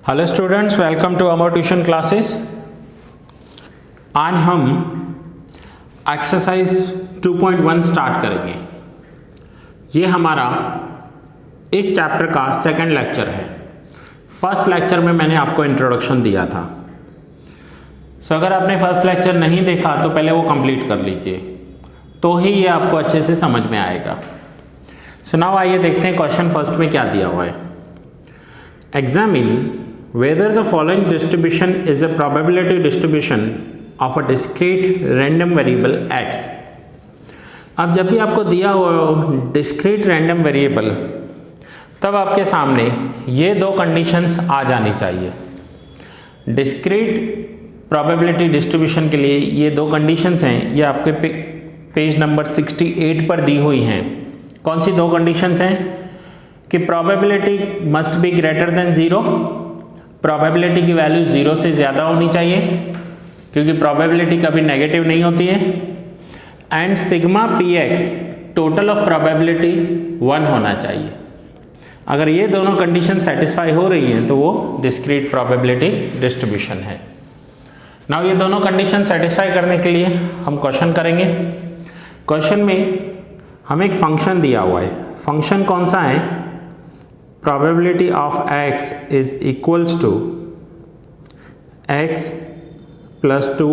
Hello students, welcome to our tuition classes. आज हम exercise 2.1 start करेंगे। ये हमारा इस चैप्टर का सेकंड लेक्चर है। फर्स्ट लेक्चर में मैंने आपको इंट्रोडक्शन दिया था। सो अगर आपने फर्स्ट लेक्चर नहीं देखा तो पहले वो कंप्लीट कर लीजिए, तो ही ये आपको अच्छे से समझ में आएगा। सो नाउ आइए देखते हैं क्वेश्चन फर्स्ट में क्या दिया हुआ है। Examine whether the following distribution is a probability distribution of a discrete random variable x। अब जब भी आपको दिया हुआ discrete random variable, तब आपके सामने ये दो कंडीशंस आ जानी चाहिए। discrete probability distribution के लिए ये दो कंडीशंस हैं, ये आपके पेज नंबर 68 पर दी हुई हैं। कौन सी दो कंडीशंस हैं? कि probability must be greater than 0, probability की वैल्यू 0 से ज़्यादा होनी चाहिए क्योंकि प्रोबेबिलिटी कभी नेगेटिव नहीं होती है, and sigma P x total of probability 1 होना चाहिए। अगर ये दोनों कंडीशन सेटिस्फाई हो रही हैं तो वो डिस्क्रीट प्रोबेबिलिटी डिस्ट्रीब्यूशन है। नाउ ये दोनों कंडीशन सेटिस्फाई करने के लिए हम क्वेश्चन करेंगे। क्वेश्चन में हमें एक फंक्शन दिया हुआ है। फंक्शन कौन सा है? probability of x is equals to x plus 2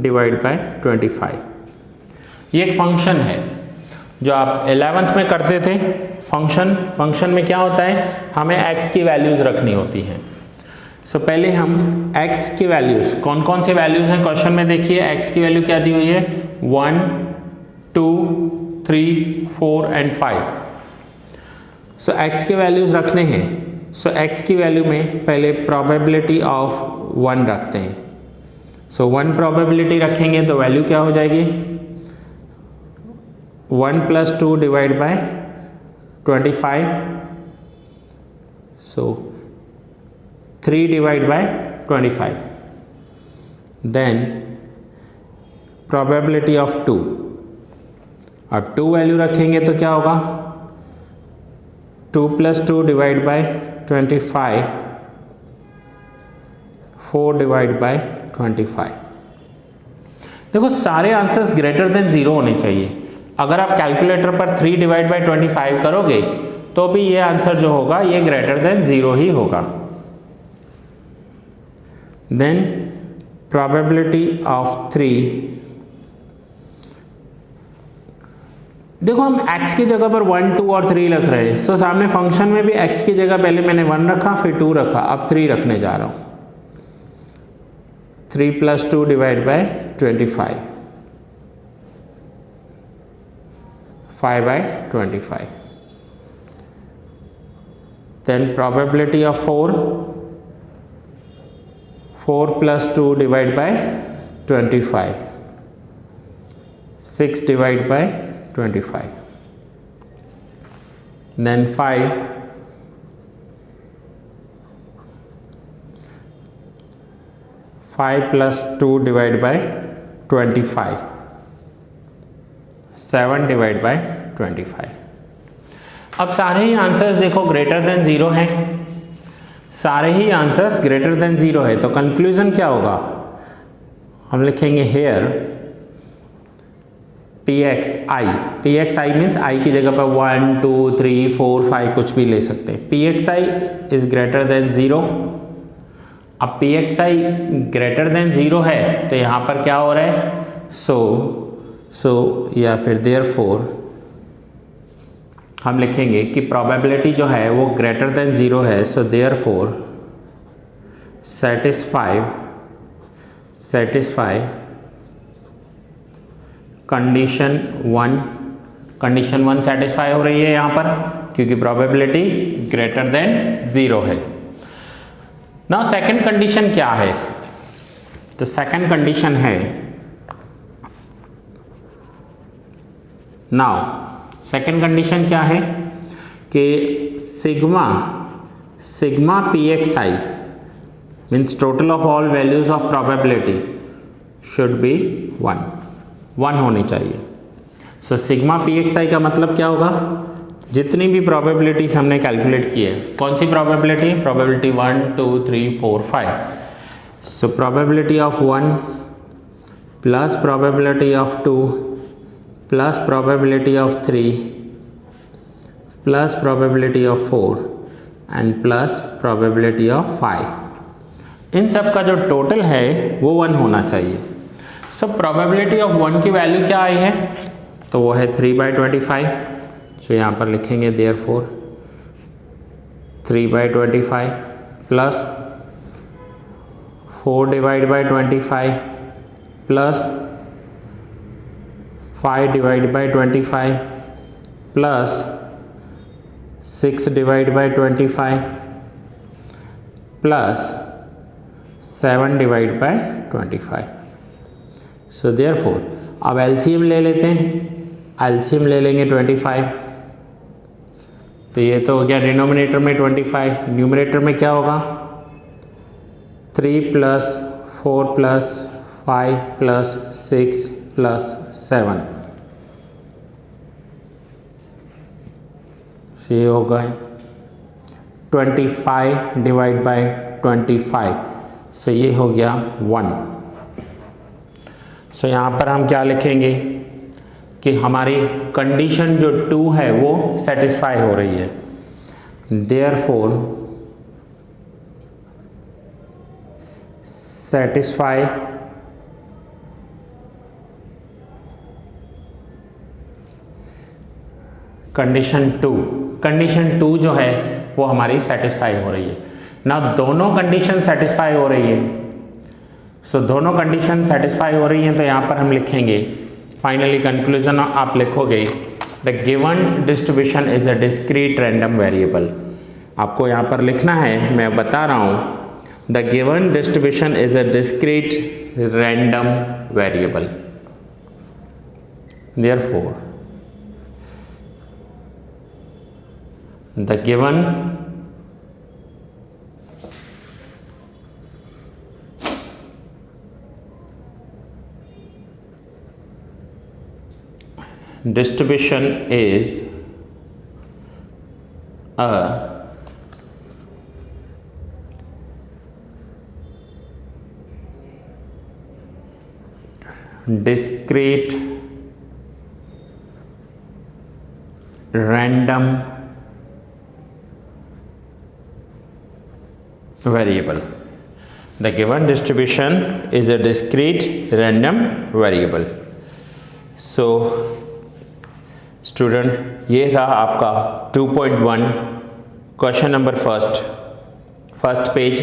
divided by 25। ये एक फंक्शन है जो आप 11th में करते थे। फंक्शन में क्या होता है? हमें x की वैल्यूज रखनी होती हैं। सो पहले हम x की वैल्यूज, कौन कौन से वैल्यूज हैं क्वेश्चन में देखिए। x की वैल्यू क्या दी हुई है? 1, 2, 3, 4 एंड 5। सो x के वैल्यूज रखने हैं। सो x की वैल्यू में पहले प्रोबेबिलिटी ऑफ 1 रखते हैं। सो 1 प्रोबेबिलिटी रखेंगे तो वैल्यू क्या हो जाएगी? 1 + 2 divide by 25। So 3 divide by 25। Then probability of 2। अब 2 वैल्यू रखेंगे तो क्या होगा? 2 + 2 डिवाइड बाय 25, 4 डिवाइड बाय 25। देखो सारे आंसर्स ग्रेटर देन 0 होने चाहिए। अगर आप कैलकुलेटर पर 3 डिवाइड बाय 25 करोगे तो भी ये आंसर जो होगा ये ग्रेटर देन 0 ही होगा। Then probability of 3। देखो हम x की जगह पर 1, 2 और 3 रख रहे हैं। सो सामने फंक्शन में भी x की जगह पहले मैंने 1 रखा, फिर 2 रखा, अब 3 रखने जा रहा हूं। 3 + 2 divide by 25, 5/25। Then probability of 4 + 2 divide by 25, 6 divide by 25। Then 5 + 2 divide by 25, 7 divide by 25। अब सारे ही आंसर्स देखो ग्रेटर देन 0 हैं। सारे ही आंसर्स ग्रेटर देन 0 है तो कंक्लूजन क्या होगा? हम लिखेंगे हेयर PXI मीन्स i की जगह पर 1, 2, 3, 4, 5 कुछ भी ले सकते हैं। PXI is greater than 0। अब PXI ग्रेटर देन 0 है तो यहाँ पर क्या हो रहा है? सो या फिर देयरफॉर हम लिखेंगे कि प्रोबेबिलिटी जो है वो ग्रेटर देन 0 है। So therefore satisfy condition 1 satisfy हो रही है यहाँ पर क्योंकि प्रोबेबिलिटी ग्रेटर देन 0 है। नाउ सेकंड कंडीशन क्या है? तो सेकंड कंडीशन है, नाउ सेकंड कंडीशन क्या है कि sigma PXI means total of all values of probability should be 1 होनी चाहिए। सो सिग्मा PXI का मतलब क्या होगा? जितनी भी प्रोबेबिलिटीज हमने कैलकुलेट की है, कौन सी probability? Probability 1 2 3 4 5. So probability of 1 plus probability of 2 plus probability of 3 plus probability of 4 and plus probability of 5. इन सब का जो टोटल है वो 1 होना चाहिए. सो प्रोबेबिलिटी ऑफ 1 की वैल्यू क्या आई है? तो वो है 3/25. सो यहाँ पर लिखेंगे therefore 3/25 plus 4/25 plus 5/25 plus 6/25 plus 7/25. So therefore अब एलसीएम ले लेते हैं. एलसीएम ले लेंगे 25. तो ये तो हो गया डिनोमिनेटर में 25, न्यूमरेटर में क्या होगा? 3 प्लस 4 प्लस 5 प्लस 6 प्लस 7. ये होगा 25/25. सो ये हो गया 1. सो यहाँ पर हम क्या लिखेंगे कि हमारी कंडीशन जो 2 है वो सेटिस्फाई हो रही है. Therefore satisfy condition 2. कंडीशन 2 जो है वो हमारी सेटिस्फाई हो रही है ना. दोनों कंडीशन सेटिस्फाई हो रही है. सो दोनों कंडीशन सेटिस्फाई हो रही हैं तो यहाँ पर हम लिखेंगे फाइनली कंक्लूजन आप लिखोगे the given distribution is a discrete random variable. आपको यहाँ पर लिखना है, मैं बता रहा हूँ, the given distribution is a discrete random variable. Therefore the given distribution is a discrete random variable. The given distribution is a discrete random variable. So student, ये रहा आपका 2.1 क्वेश्चन नंबर फर्स्ट पेज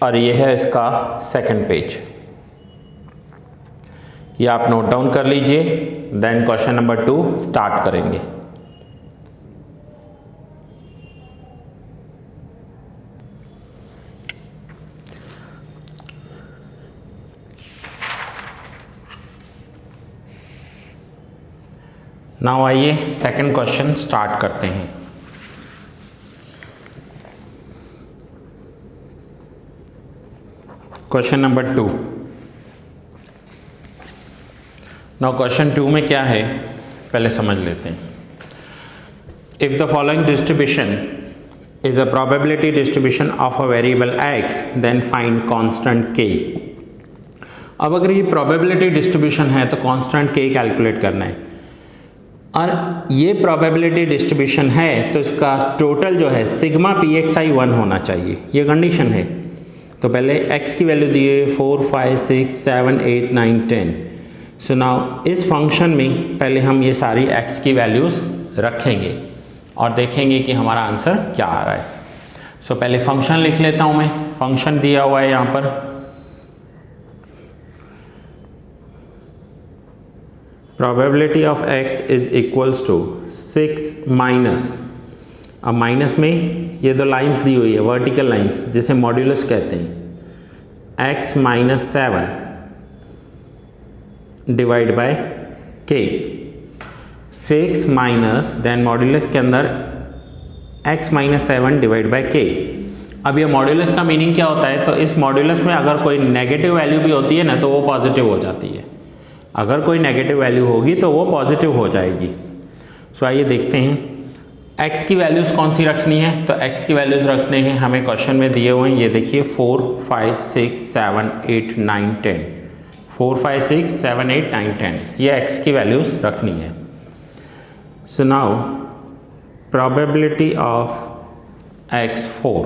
और ये है इसका second page. ये आप note down कर लीजिए. देन क्वेश्चन नंबर 2 स्टार्ट करेंगे. नाउ आइए सेकंड क्वेश्चन स्टार्ट करते हैं. Question number 2. नाउ क्वेश्चन 2 में क्या है पहले समझ लेते हैं. If the following distribution is a probability distribution of a variable x then find constant k. अब अगर ये प्रोबेबिलिटी डिस्ट्रीब्यूशन है तो कांस्टेंट k कैलकुलेट करना है और ये प्रोबेबिलिटी डिस्ट्रीब्यूशन है तो इसका टोटल जो है सिग्मा pxi 1 होना चाहिए. ये कंडीशन है. तो पहले x की वैल्यू दी है 4 5 6 7 8 9 10. सो नाउ इस फंक्शन में पहले हम ये सारी x की वैल्यूज़ रखेंगे और देखेंगे कि हमारा आंसर क्या आ रहा है. सो पहले फंक्शन लिख लेता हूँ मैं. फंक्शन दिया हुआ है यहाँ पर probability of x is equals to 6 minus. अब माइनस में ये दो लाइंस दी हुई है वर्टिकल लाइंस जिसे मॉड्यूलस कहते हैं. x minus 7 divide by k. 6 minus then modulus के अंदर x minus 7 divide by k. अब ये मॉड्यूलस का मीनिंग क्या होता है? तो इस मॉड्यूलस में अगर कोई नेगेटिव वैल्यू भी होती है ना तो वो पॉजिटिव हो जाती है. अगर कोई नेगेटिव वैल्यू होगी तो वो पॉजिटिव हो जाएगी. सो आइए देखते हैं x की वैल्यूज़ कौन सी रखनी है। तो x की वैल्यूज़ रखने हैं हमें क्वेश्चन में दिए हुए हैं, ये देखिए 4, 5, 6, 7, 8, 9, 10, 4, 5, 6, 7, 8, 9, 10 ये x की वैल्यूज़ रखनी है। So now probability of x 4,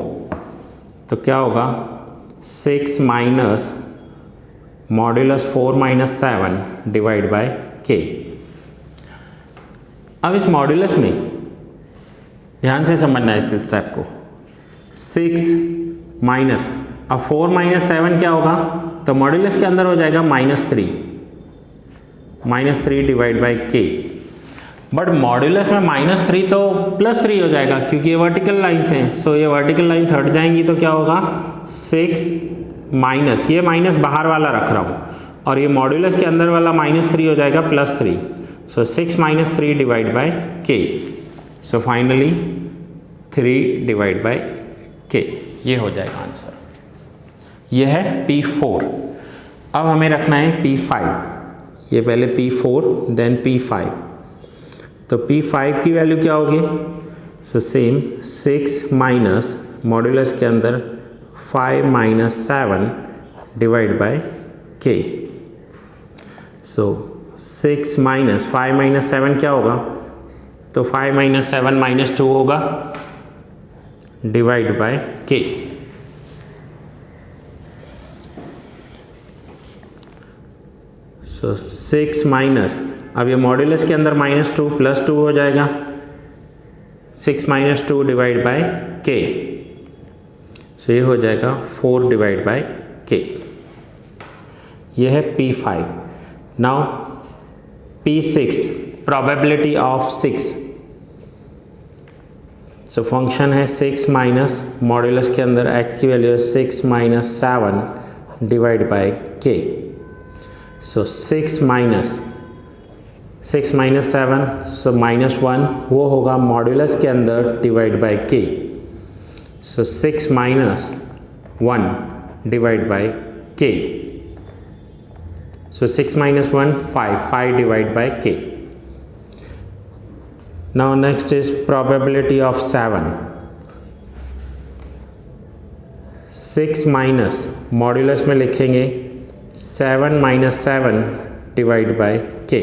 तो क्या होगा 6 minus modulus 4 minus 7 divide by k। अब इस मॉड्यूलस में ध्यान से समझना है इस स्टेप को, 6 माइनस, अब 4 माइनस 7 क्या होगा, तो मॉड्यूलस के अंदर हो जाएगा -3 divide by k। But modulus में -3 तो +3 हो जाएगा क्योंकि ये वर्टिकल लाइन्स हैं। सो ये वर्टिकल लाइन्स हट जाएंगी तो क्या होगा 6 माइनस, ये माइनस बाहर वाला रख रहा हूँ और ये मॉड्यूलस के अंदर वाला -3 हो जाएगा +3। सो 6 minus 3 divide by k। So finally 3 divide by k, ये हो जाएगा आंसर। ये है P4। अब हमें रखना है P5, ये पहले P4 देन P5। तो P5 की वैल्यू क्या होगी, सो सेम 6 माइनस मॉड्यूलस के अंदर 5 minus 7 divide by k। So 6 minus 5 minus 7 क्या होगा, तो 5 माइनस 7 -2 होगा divide by k। So 6 minus, अब ये मॉड्यूलस के अंदर -2 +2 हो जाएगा, 6 माइनस 2 डिवाइड बाय k। सो ये हो जाएगा 4 डिवाइड बाय k। ये है P5। Now P6, probability of 6। So function है 6 माइनस मॉड्यूलस के अंदर x की वैल्यू है 6 minus 7 divide by k। So 6 minus 7, सो -1 वो होगा मॉड्यूलस के अंदर divide by k। So 6 minus 1 divide by k। So 6 minus 1, 5 divided by k. Now next is probability of 7. 6 minus modulus में लिखेंगे 7 minus 7 divided by k.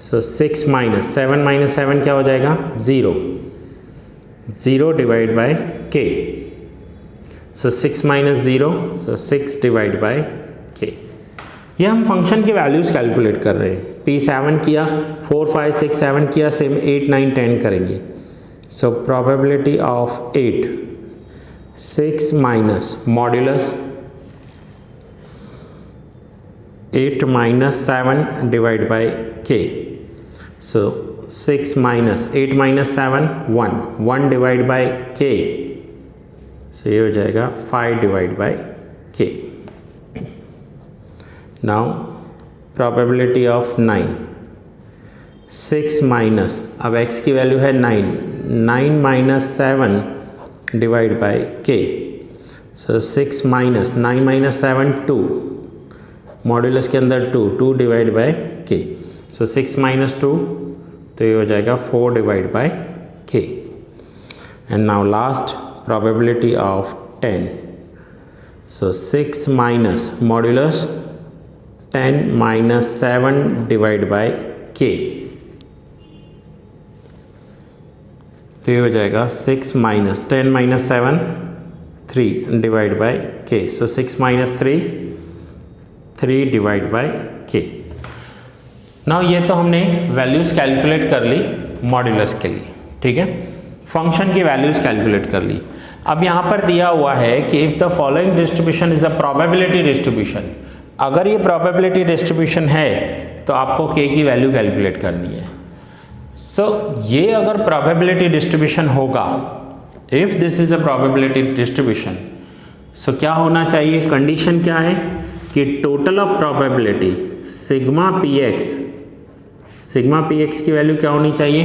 So 6 minus 7 क्या हो जाएगा 0 divided by k. So 6 minus 0, so 6 divided by k. ये हम function की values calculate कर रहे हैं। P7 किया, 4, 5, 6, 7 किया, सेम 8, 9, 10 करेंगे। सो probability of 8, 6 minus modulus 8 minus 7 divide by k। So 6 minus 8 minus 7 1 divide by k। सो ये हो जाएगा 5 divide by k। Now probability of 9, 6 minus, अब x की वैल्यू है 9 minus 7 divide by k। So 6 minus 9 minus 7 2, modulus के अंदर 2 divide by k। So 6 minus 2, तो ये हो जाएगा 4 divide by k। And now last probability of 10। So 6 minus modulus 10 minus 7 divide by k। तो ये हो जाएगा 6 minus 10 minus 7 3 divide by k। So 6 minus 3 divide by k। Now ये तो हमने वैल्यूज़ कैलकुलेट कर ली मॉड्यूलस के लिए, ठीक है, फंक्शन की वैल्यूज़ कैलकुलेट कर ली। अब यहाँ पर दिया हुआ है कि if the following distribution is the probability distribution, अगर ये प्रोबेबिलिटी डिस्ट्रीब्यूशन है तो आपको k की वैल्यू कैलकुलेट करनी है। सो ये अगर प्रोबेबिलिटी डिस्ट्रीब्यूशन होगा, if this is a probability distribution, so क्या होना चाहिए, कंडीशन क्या है कि total of probability sigma P X की वैल्यू क्या होनी चाहिए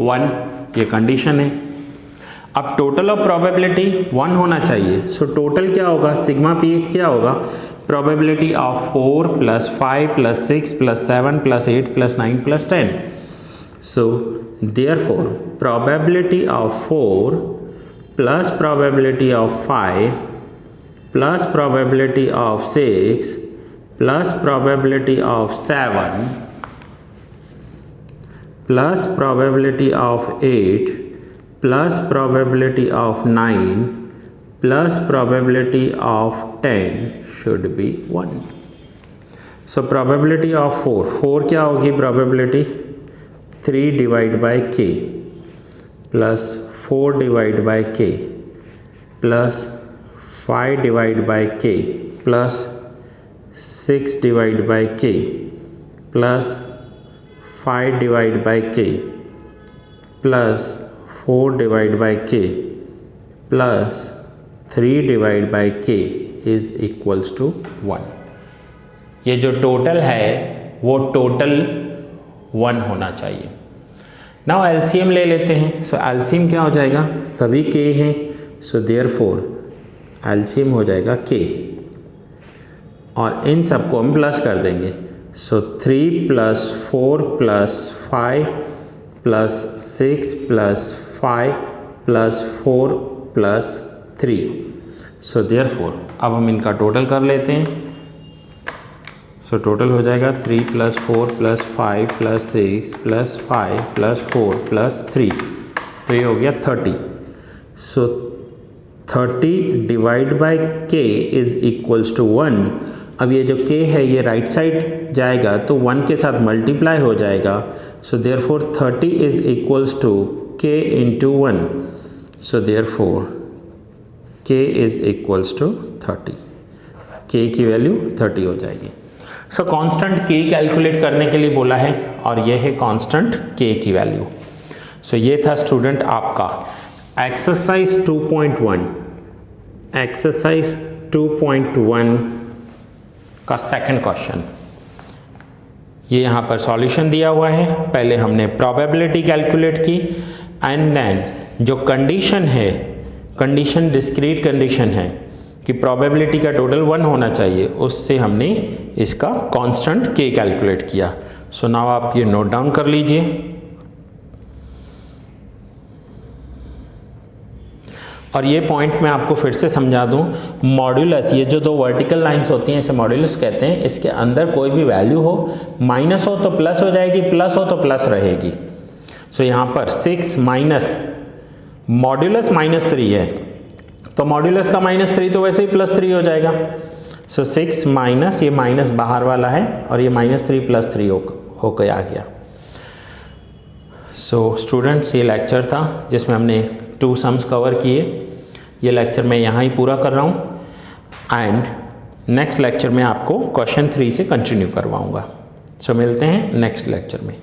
1, ये कंडीशन है। अब टोटल ऑफ प्रोबेबिलिटी 1 होना चाहिए। सो टोटल क्या होगा, सिग्मा पी एक्स क्या होगा, probability of 4 plus 5 plus 6 plus 7 plus 8 plus 9 plus 10। So therefore probability of 4 plus probability of 5 plus probability of 6 plus probability of 7 plus probability of 8 plus probability of 9 plus probability of 10 should be 1. So probability of 4 क्या होगी probability? 3 divide by k plus 4 divide by k plus 5 divide by k plus 6 divide by k plus 5 divide by k plus 4 divide by k plus 3 divide by k is equals to 1. ये जो total है वो total 1 होना चाहिए. Now LCM ले लेते हैं. सो LCM क्या हो जाएगा? सभी k हैं, सो देयरफॉर एलसीएम हो जाएगा k और इन सबको हम प्लस कर देंगे. सो 3 plus 4 plus 5 plus 6 plus 5 plus 4 plus 3. So therefore अब हम इनका टोटल कर लेते हैं. सो टोटल हो जाएगा 3 plus 4 plus 5 plus 6 plus 5 plus 4 plus 3. तो ये हो गया 30. So 30 divide by k is equals to 1. अब ये जो k है ये राइट साइड जाएगा तो 1 के साथ मल्टीप्लाई हो जाएगा. So therefore 30 is equals to k into 1. So therefore k is equals to 30. k की वैल्यू 30 हो जाएगी. सो कांस्टेंट k कैलकुलेट करने के लिए बोला है और ये है कांस्टेंट k की वैल्यू. सो ये था स्टूडेंट आपका एक्सरसाइज 2.1. एक्सरसाइज 2.1 का सेकंड क्वेश्चन. ये यहाँ पर सॉल्यूशन दिया हुआ है. पहले हमने प्रोबेबिलिटी कैलकुलेट की एंड देन जो कंडीशन है, कंडीशन डिस्क्रीट कंडीशन है कि प्रोबेबिलिटी का टोटल 1 होना चाहिए, उससे हमने इसका कांस्टेंट k कैलकुलेट किया. सो नाउ आप ये नोट डाउन कर लीजिए. और ये पॉइंट मैं आपको फिर से समझा दूं. मॉड्यूलस, ये जो दो वर्टिकल लाइंस होती हैं इसे मॉड्यूलस कहते हैं. इसके अंदर कोई भी वैल्यू हो, माइनस हो तो प्लस हो जाएगी, प्लस हो तो प्लस रहेगी. सो यहाँ पर 6 माइनस मॉड्यूलस -3 है तो मॉड्यूलस का -3 तो वैसे ही +3 हो जाएगा. सो 6 माइनस, ये माइनस बाहर वाला है और ये -3 +3 होकर आ गया. सो स्टूडेंट्स ये लेक्चर था जिसमें हमने 2 सम्स कवर किए. ये लेक्चर मैं यहाँ ही पूरा कर रहा हूँ एंड नेक्स्ट लेक्चर में आपको क्वेश्चन 3 से कंटिन्यू करवाऊँगा. सो मिलते हैं नेक्स्ट लेक्चर में.